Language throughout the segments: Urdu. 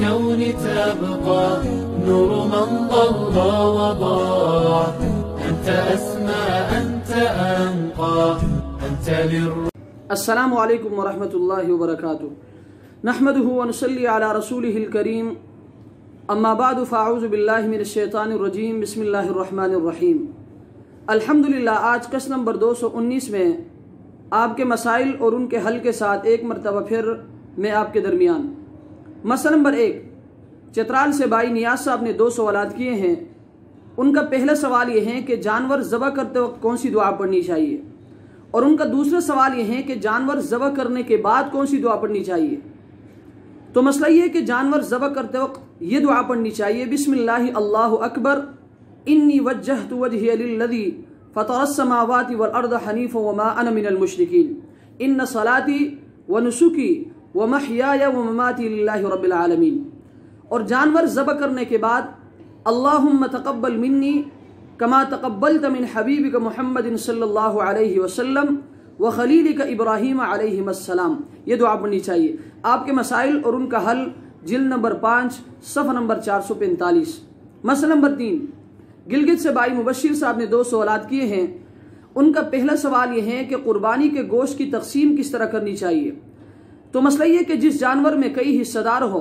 الكون تبقى نور من ضل وضاع. أنت أسمى أنت أنقى أنت السلام علیکم ورحمۃ اللہ وبرکاتہ. نحمده ونصلی علی رسولہ الکریم. اما بعد فاعوذ باللہ من الشیطان الرجیم. بسم اللہ الرحمن الرحیم. الحمدللہ آج قسط نمبر 219 میں آپ کے مسائل اور ان کے حل کے ساتھ ایک مرتبہ پھر میں آپ کے درمیان. مسئلہ نمبر 1، چترال سے بھائی نیاز صاحب نے 2 سوالات کیے ہیں. ان کا پہلا سوال یہ ہے کہ جانور ذبح کرتے وقت کون سی دعا پڑھنی چاہیے، اور ان کا دوسرا سوال یہ ہے کہ جانور ذبح کرنے کے بعد کون سی دعا پڑھنی چاہیے. تو مسئلہ یہ ہے کہ جانور ذبح کرتے وقت یہ دعا پڑھنی چاہیے: بسم اللہ اللہ اکبر انی وجہت وجہی للذی فطر السماوات والارض حنیفا وما انا من المشرکین ان صلاتی ونسکی ومحیای ومماتی للہ رب العالمین. اور جانور ذبح کرنے کے بعد اللہم تقبل منی کما تقبلت من حبیبک محمد صلی اللہ علیہ وسلم وخلیلک ابراہیم علیہ السلام، یہ دعا پڑھنی چاہیے. آپ کے مسائل اور ان کا حل جلد نمبر 5 صفحہ نمبر 445. مسئلہ نمبر 3، گلگت سے بھائی مبشر صاحب نے 2 سوالات کیے ہیں. ان کا پہلا سوال یہ ہے کہ قربانی کے گوشت کی تقسیم کس طرح کرنی چاہیے. تو مسئلہ یہ کہ جس جانور میں کئی حصہ دار ہو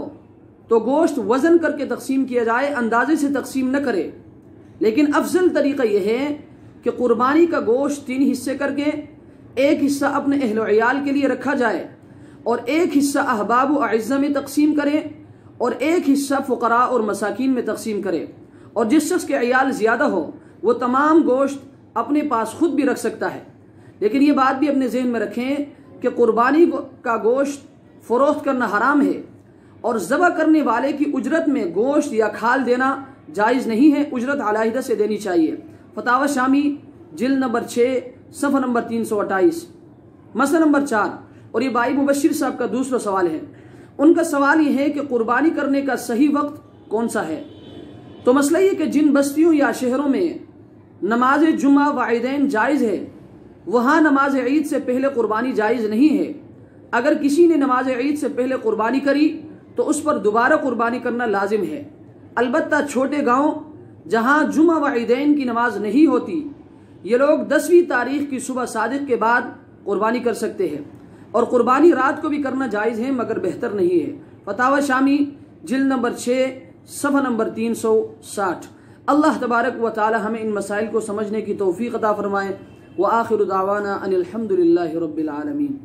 تو گوشت وزن کر کے تقسیم کیا جائے، اندازے سے تقسیم نہ کرے. لیکن افضل طریقہ یہ ہے کہ قربانی کا گوشت 3 حصے کر کے ایک حصہ اپنے اہل و عیال کے لیے رکھا جائے، اور ایک حصہ احباب و اعزہ میں تقسیم کرے، اور ایک حصہ فقراء اور مساکین میں تقسیم کرے. اور جس شخص کے عیال زیادہ ہو وہ تمام گوشت اپنے پاس خود بھی رکھ سکتا ہے. لیکن یہ بات بھی اپنے ذہن میں رکھیں کہ قربانی کا گوشت فروخت کرنا حرام ہے، اور ذبح کرنے والے کی اجرت میں گوشت یا کھال دینا جائز نہیں ہے، اجرت علیحدہ سے دینی چاہیے. فتاوی شامی جلد نمبر 6 صفحہ نمبر 328. مسئلہ نمبر 4، اور یہ بھائی مبشر صاحب کا دوسرا سوال ہے. ان کا سوال یہ ہے کہ قربانی کرنے کا صحیح وقت کون سا ہے. تو مسئلہ یہ کہ جن بستیوں یا شہروں میں نماز جمعہ و عیدین جائز ہے وہاں نماز عید سے پہلے قربانی جائز نہیں ہے. اگر کسی نے نماز عید سے پہلے قربانی کری تو اس پر دوبارہ قربانی کرنا لازم ہے. البتہ چھوٹے گاؤں جہاں جمعہ و عیدین کی نماز نہیں ہوتی، یہ لوگ 10ویں تاریخ کی صبح صادق کے بعد قربانی کر سکتے ہیں، اور قربانی رات کو بھی کرنا جائز ہے مگر بہتر نہیں ہے. فتاوی شامی جلد نمبر 6 صفحہ نمبر 360. اللہ تبارک و تعالی ہمیں ان مسائل کو سمجھنے کی توفیق عطا فرمائے. وآخر دعوانا ان الحمد للہ رب العالمین.